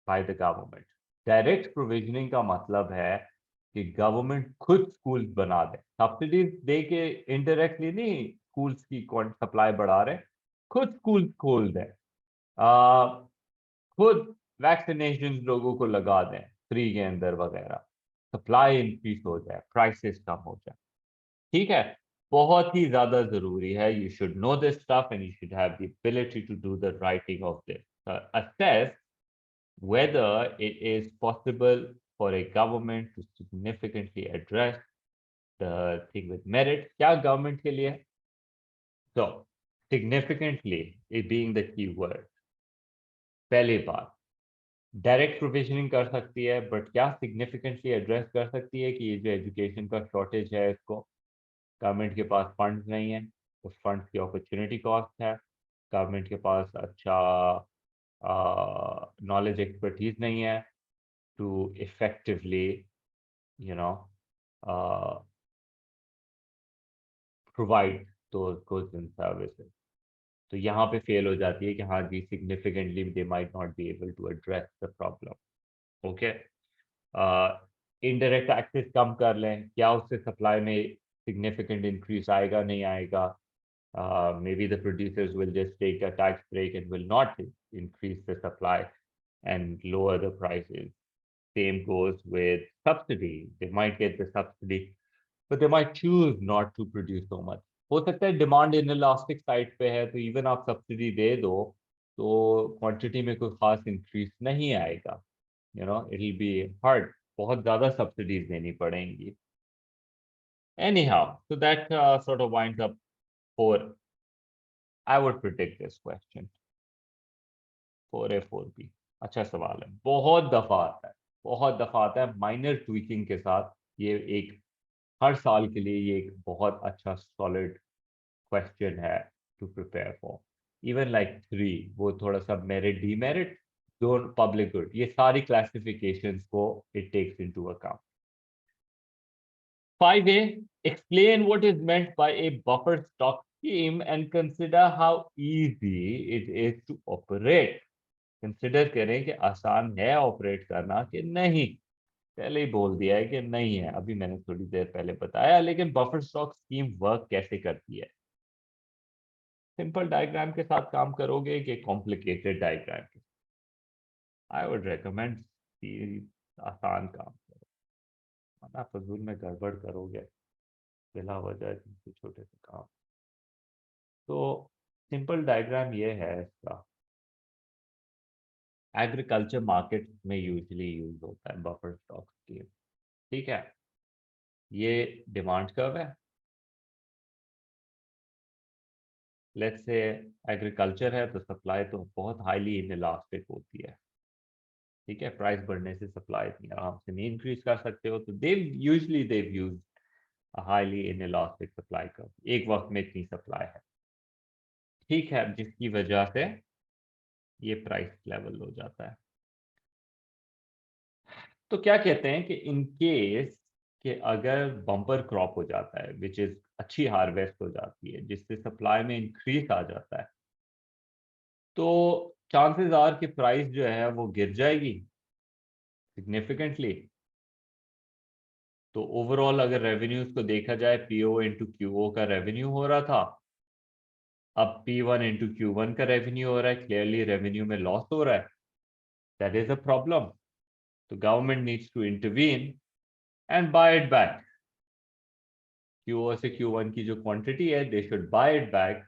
by the government. Direct provisioning का मतलब है कि गवर्नमेंट खुद स्कूल्स बना दे, सब्सिडीज दे के इनडायरेक्टली नहीं स्कूल्स की सप्लाई बढ़ा रहे, खुद स्कूल खोल दें, खुद वैक्सीनेशन लोगों को लगा दें फ्री के अंदर वगैरह, सप्लाई इंक्रीज हो जाए, प्राइसेस कम हो जाए. ठीक है? बहुत ही ज्यादा जरूरी है. You should know this stuff and you should have the ability to do the writing of this. Assess whether it is possible for a government to significantly address the thing with merit. क्या government के लिए? So significantly it being the key word. पहली बात, direct provisioning कर सकती है, but क्या significantly address कर सकती है कि ये जो एजुकेशन का शॉर्टेज है, इसको गवर्नमेंट के पास फंड्स नहीं है, उस फंड्स की अपॉर्चुनिटी कॉस्ट है, गवर्नमेंट के पास अच्छा नॉलेज एक्सपर्टीज नहीं है to effectively you know provide those goods and services. तो यहाँ पे फेल हो जाती है कि हाँ जी, significantly they might not be able to address the problem. Okay, indirect taxes कम कर लें, क्या उससे सप्लाई में सिग्निफिकेंट इंक्रीज आएगा, नहीं आएगा? Maybe the producers will just take a tax break and will not increase the supply and lower the prices. Same goes with subsidy. They might get the subsidy, but they might choose not to produce so much. हो सकता है demand inelastic side पे है, तो even आप subsidy दे दो तो quantity में कोई खास इंक्रीज नहीं आएगा। इट विल बी हार्ड, बहुत ज्यादा सब्सिडीज देनी पड़ेंगी। Anyhow, so that sort of winds up for, I would predict this question 4A 4B। अच्छा सवाल है, बहुत दफा आता है, बहुत दफा आता है माइनर ट्वीकिंग के साथ। ये एक हर साल के लिए ये एक बहुत अच्छा सॉलिड क्वेश्चन है to prepare for. Even like 3, वो थोड़ा सा मेरिट डीमेरिट दोनों पब्लिक गुड, ये सारी क्लासिफिकेशंस को it takes into account. 5A, explain what is meant by a buffer stock scheme and consider how easy it is to operate। Consider करें कि आसान है ऑपरेट करना कि नहीं। पहले ही बोल दिया है कि नहीं है, अभी मैंने थोड़ी देर पहले बताया, लेकिन बफर स्टॉक स्कीम वर्क कैसे करती है? सिंपल डायग्राम के साथ काम करोगे कि कॉम्प्लिकेटेड डायग्राम के? आई वुड रेकमेंड आसान काम करो, वरना फजूल में गड़बड़ करोगे बिला वजह छोटे से काम। तो सिंपल डायग्राम ये है इसका। एग्रीकल्चर मार्केट में यूजली यूज होता है बफर स्टॉक स्कीम। ठीक है, ये डिमांड कर्व है। लेट्स से एग्रीकल्चर है तो सप्लाई तो बहुत हाईली इनइलास्टिक होती है। ठीक है, प्राइस बढ़ने से सप्लाई इतनी आराम से नहीं इंक्रीज कर सकते हो, तो they've use highly inelastic supply curve. एक वक्त में इतनी सप्लाई है, ठीक है, जिसकी वजह से ये प्राइस लेवल हो जाता है। तो क्या कहते हैं कि इन केस कि अगर बम्पर क्रॉप हो जाता है, विच इज अच्छी हार्वेस्ट हो जाती है, जिससे सप्लाई में इंक्रीज आ जाता है, तो चांसेस आर कि प्राइस जो है वो गिर जाएगी सिग्निफिकेंटली। तो ओवरऑल अगर रेवेन्यूज को देखा जाए, पीओ इंटू क्यूओ का रेवेन्यू हो रहा था, अब P1 इंटू Q1 का रेवेन्यू हो रहा है, क्लियरली रेवेन्यू में लॉस हो रहा है। That is a problem. तो government needs to intervene and buy it back. Q0 से Q1 की जो क्वांटिटी है, they should buy it back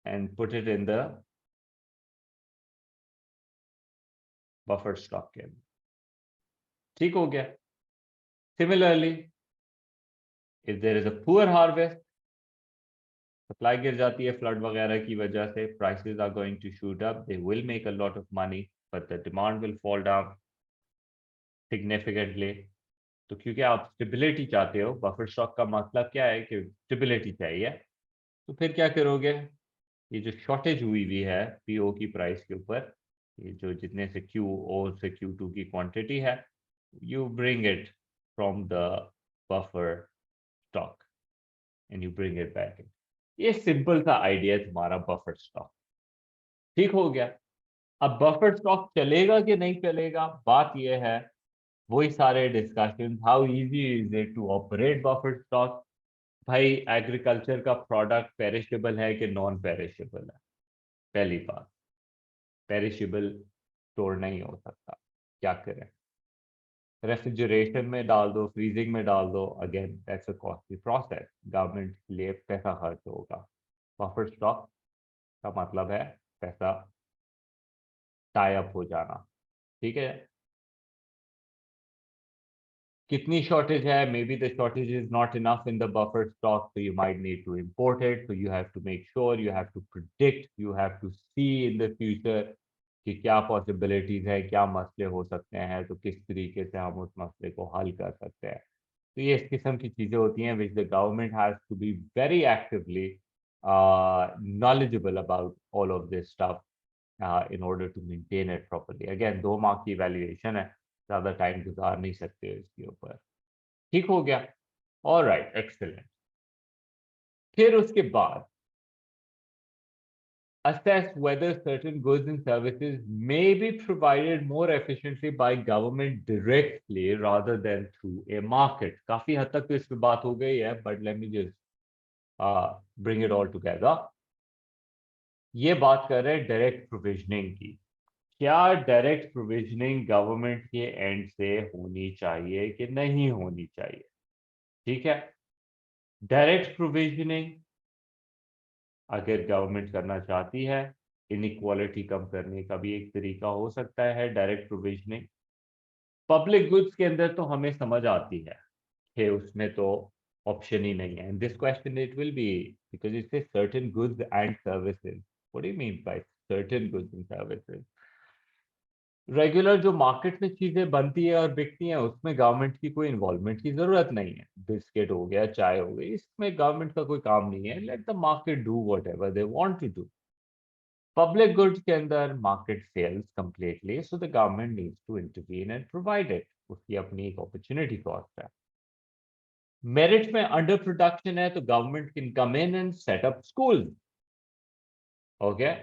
and put it in the buffer stock के अंदर। ठीक हो गया। Similarly, if there is a poor harvest, supply गिर जाती है फ्लड वगैरह की वजह से, prices are going to shoot up, they will make a lot of money, but the demand will fall down significantly. तो क्योंकि आप स्टेबिलिटी चाहते हो, बफर स्टॉक का मतलब क्या है कि स्टेबिलिटी चाहिए, तो फिर क्या करोगे? ये जो शॉर्टेज हुई हुई है पीओ की प्राइस के ऊपर, ये जो जितने से क्यूओ से Q2 की क्वांटिटी है, you bring it from the buffer stock and you bring it back in. ये सिंपल सा आइडिया है तुम्हारा बफर स्टॉक। ठीक हो गया। अब बफर स्टॉक चलेगा कि नहीं चलेगा, बात यह है, वही सारे discussion, how easy is it to operate buffer stock. भाई, एग्रीकल्चर का प्रोडक्ट पेरिशेबल है कि नॉन पेरिशेबल है? पहली बात, पेरिशेबल स्टोर नहीं हो सकता, क्या करें? रेफ्रिजरेशन में डाल दो, फ्रीजिंग में डाल दो, again that's a costly process, government के लिए पैसा खर्च होगा। बफर स्टॉक का मतलब है पैसा टाई अप हो जाना, ठीक है। कितनी शॉर्टेज है, may be the shortage is not enough in the buffer stock, so you might need to import it, so you have to make sure, you have to predict, you have to see in the future कि क्या possibilities है, क्या मसले हो सकते हैं, तो किस तरीके से हम उस मसले को हल कर सकते हैं। तो ये इस किस्म की चीजें होती हैं which the government has to be very actively knowledgeable about all of this stuff in order to maintain it properly. Again, 2 mark की वैल्यूएशन है, ज्यादा टाइम गुजार नहीं सकते इसके ऊपर। ठीक हो गया, ऑल राइट, एक्सेलेंट। फिर उसके बाद assess whether certain goods and services may be provided more efficiently by government directly rather than through a market. काफी हद तक तो इस पे बात हो गई है, but let me just bring it all together. ये बात कर रहे हैं डायरेक्ट प्रोविजनिंग की। क्या डायरेक्ट प्रोविजनिंग गवर्नमेंट के एंड से होनी चाहिए कि नहीं होनी चाहिए? ठीक है, डायरेक्ट प्रोविजनिंग अगर गवर्नमेंट करना चाहती है, इनइक्वालिटी कम करने का भी एक तरीका हो सकता है डायरेक्ट प्रोविजनिंग। पब्लिक गुड्स के अंदर तो हमें समझ आती है कि उसमें तो ऑप्शन ही नहीं है। This question it will be because it says certain goods and services. What do you mean by certain goods and services? Regular जो मार्केट में चीजें बनती है और बिकती हैं उसमें गवर्नमेंट की कोई इन्वॉल्वमेंट की जरूरत नहीं है। बिस्किट हो गया, चाय हो गई, इसमें गवर्नमेंट का कोई काम नहीं है। Let the market do whatever they want to do. Public goods के अंदर market fails completely, so the government needs to intervene and provide it. उसकी अपनी एक अपॉर्चुनिटी कॉस्ट है। मेरिट में अंडर प्रोडक्शन है तो government can come in and set up school, okay.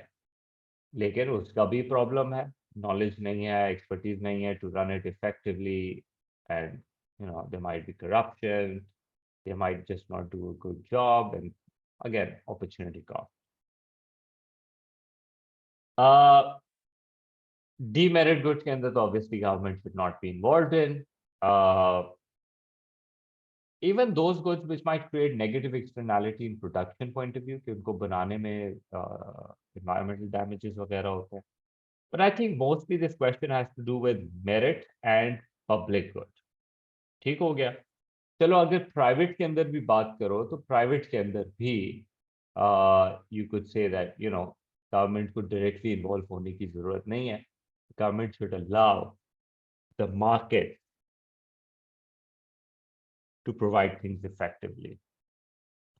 लेकिन उसका भी प्रॉब्लम है, नॉलेज नहीं है, एक्सपर्टीज नहीं है to run it effectively, and you know there might be corruption, they might just not do a good job, and again opportunity cost. Demerit goods के अंदर तो obviously government should not be involved in. Even those goods which might create negative externality in production point of view, कि उनको बनाने में environmental damages वगैरह होते हैं। But I think mostly this question has to do with merit and public good. ठीक हो गया। चलो अगर प्राइवेट के अंदर भी बात करो तो प्राइवेट के अंदर भी you could say that you know government को डायरेक्टली इन्वॉल्व होने की जरूरत नहीं है। Government should allow the market to provide things effectively.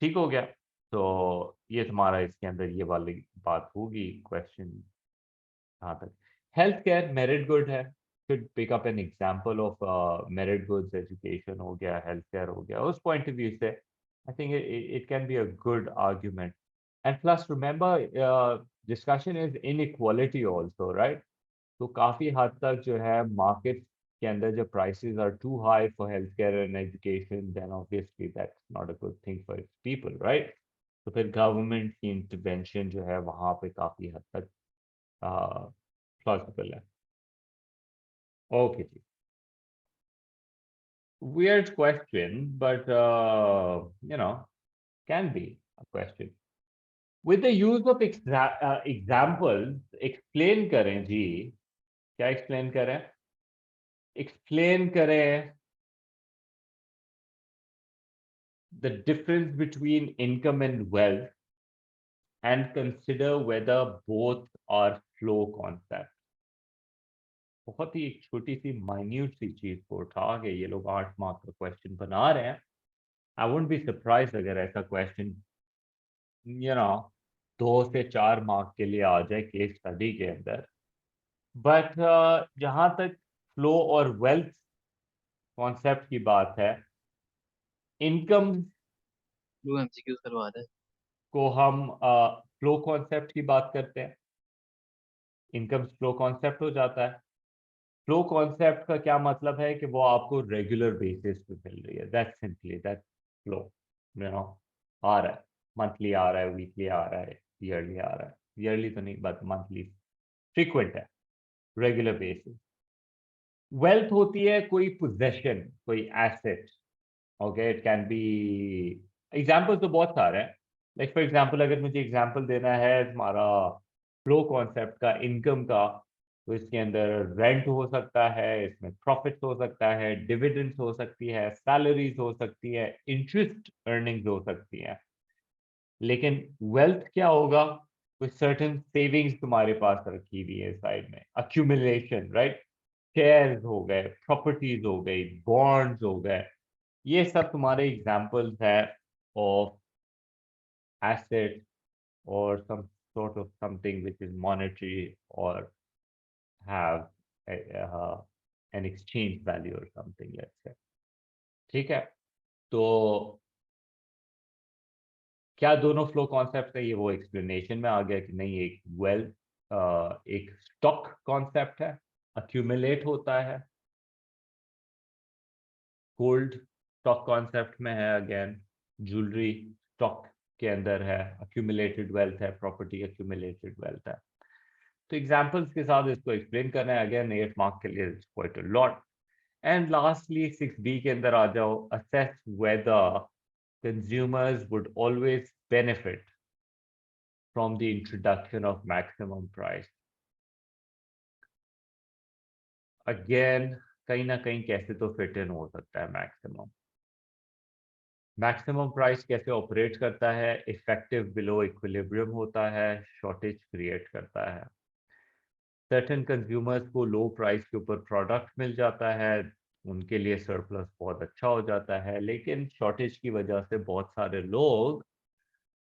ठीक हो गया। तो ये तुम्हारा इसके अंदर ये वाली बात होगी क्वेश्चन। हाँ तक हेल्थ केयर मेरिट गुड है, should pick up an example of merit goods, education हो गया, healthcare हो गया। उस point of view से I think it can be a good argument. And plus remember discussion is inequality also, right? तो काफी हद तक जो है market के अंदर जब prices are too high for healthcare and education, then obviously that's not a good thing for its people, right? तो फिर government की intervention जो है वहाँ पे काफी हद तक plausible है। Okay, weird question, but you know, can be a question. With the use of examples, explain करें जी, क्या explain करें? Explain करें the difference between income and wealth and consider whether both are flow concepts. बहुत ही एक छोटी सी minute सी चीज को उठा के ये लोग 8 मार्क का क्वेश्चन बना रहे हैं। आई वुडंट बी सरप्राइज अगर ऐसा क्वेश्चन यू नो 2 से 4 मार्क के लिए आ जाए केस स्टडी के अंदर। बट जहां तक फ्लो और वेल्थ कॉन्सेप्ट की बात है, इनकम वो एमसीक्यूज करवा दे। को हम फ्लो कॉन्सेप्ट की बात करते हैं, इनकम फ्लो कॉन्सेप्ट हो जाता है। फ्लो कॉन्सेप्ट का क्या मतलब है कि वो आपको रेगुलर बेसिस पे मिल रही है, that simply that flow, you know, आ रहा है, मंथली आ रहा है, वीकली आ रहा है, ईयरली आ रहा है, ईयरली तो नहीं बट मंथली फ्रीक्वेंट है, रेगुलर बेसिस। वेल्थ होती है कोई पोजेशन, कोई asset, okay. It can be, example तो बहुत सारे हैं। लाइक फॉर एग्जांपल अगर मुझे एग्जांपल देना है तुम्हारा फ्लो कॉन्सेप्ट का, इनकम का, तो इसके अंदर रेंट हो सकता है, इसमें प्रॉफिट हो सकता है, डिविडेंड्स हो सकती है, सैलरीज हो सकती है, इंटरेस्ट अर्निंग्स हो सकती है। लेकिन वेल्थ क्या होगा? कोई सर्टेन सेविंग्स तुम्हारे पास रखी हुई है साइड में, अक्यूमुलेशन, राइट? शेयर्स हो गए, प्रॉपर्टीज हो गई, बॉन्ड्स हो गए, ये सब तुम्हारे एग्जांपल्स है of asset or some sort of something which is monetary or have an exchange value or something, let's say. ठीक है, तो क्या दोनों फ्लो कॉन्सेप्ट है, ये वो एक्सप्लेनेशन में आ गया कि नहीं, एक एक स्टॉक कॉन्सेप्ट है, अक्यूमुलेट होता है, गोल्ड स्टॉक कॉन्सेप्ट में है, अगेन ज्वेलरी स्टॉक के अंदर है, अक्यूमुलेटेड वेल्थ है, प्रॉपर्टी अक्यूमुलेटेड वेल्थ है। तो एग्जांपल्स के साथ इसको एक्सप्लेन करना है, अगेन 8 मार्क के लिए quite a lot. And lastly 6B के अंदर आ जाओ, assess whether consumers would always benefit from the introduction of maximum price. Again, कहीं ना कहीं कैसे तो फिट इन हो सकता है मैक्सिमम। मैक्सिमम प्राइस कैसे ऑपरेट करता है? इफेक्टिव बिलो इक्विलिब्रियम होता है, शॉर्टेज क्रिएट करता है। सर्टेन कंज्यूमर्स को लो प्राइस के ऊपर प्रोडक्ट मिल जाता है, उनके लिए सरप्लस बहुत अच्छा हो जाता है, लेकिन शॉर्टेज की वजह से बहुत सारे लोग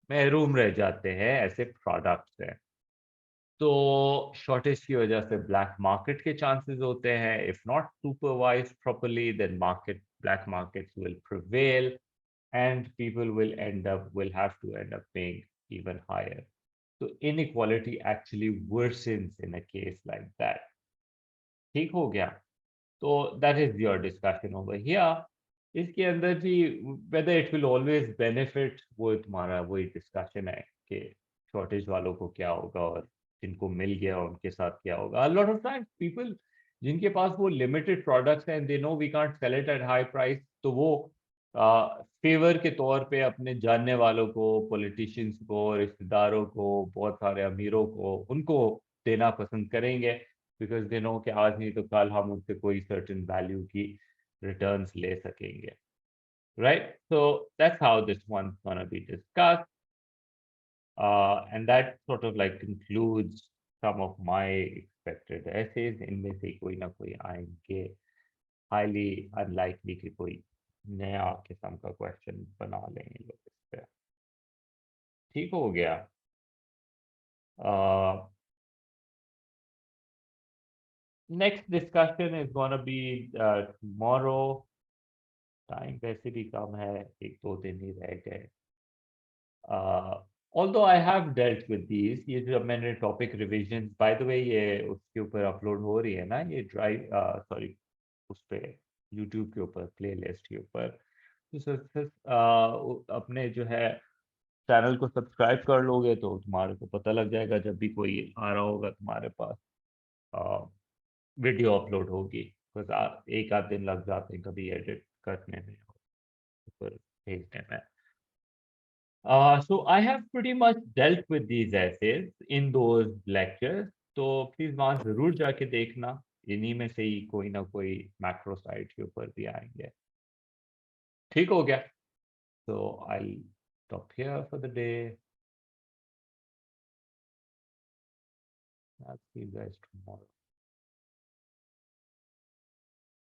महरूम रह जाते हैं ऐसे प्रोडक्ट से। तो शॉर्टेज की वजह से ब्लैक मार्केट के चांसेस होते हैं। If not supervised properly, then market black markets will prevail and people will have to end up paying even higher. So inequality actually worsens in a case like that. ठीक हो गया? तो that is your discussion over here. इसके अंदर भी whether it will always benefit, वो तुम्हारा वही डिस्कशन है कि शॉर्टेज वालों को क्या होगा और जिनको मिल गया उनके साथ क्या होगा। A lot of times people जिनके पास वो लिमिटेड प्रोडक्ट्स हैं, they know we can't sell it at high price, तो वो फेवर के तौर पे अपने जानने वालों को, पॉलिटिशियंस को, रिश्तेदारों को, बहुत सारे अमीरों को, उनको देना पसंद करेंगे, बिकॉज दे नो कि आज नहीं तो कल हम उनसे कोई सर्टेन वैल्यू की रिटर्न्स ले सकेंगे, right? So that's how this one gonna be discussed, and that sort of like concludes some of my expected essays. इनमें से कोई ना कोई आएंगे, हाईली अनलाइकली कि कोई नया किस्म का क्वेश्चन बना लेंगे लोग इस पे। ठीक हो गया? Next discussion is gonna be tomorrow. Time वैसे भी कम है, 1-2 दिन ही रह गए। Although I have dealt with these, ये जो मैंने टॉपिक रिविजन, बाय द वे ये उसके ऊपर अपलोड हो रही है ना, ये ड्राइव, सॉरी, उस पे यूट्यूब के ऊपर, प्लेलिस्ट के ऊपर। तो अपने जो है चैनल को सब्सक्राइब कर लोगे तो तुम्हारे को पता लग जाएगा जब भी कोई आ रहा होगा तुम्हारे पास वीडियो अपलोड होगी। बस एक आध दिन लग जाते हैं कभी एडिट करने में, ऊपर भेजने में। So I have pretty much dealt with these essays in those lectures, तो प्लीज वहाँ जरूर जाके देखना, इन्हीं में से ही कोई ना कोई मैक्रो साइट के ऊपर भी आएंगे। ठीक हो गया? So I'll stop here for the day. I'll see you guys tomorrow.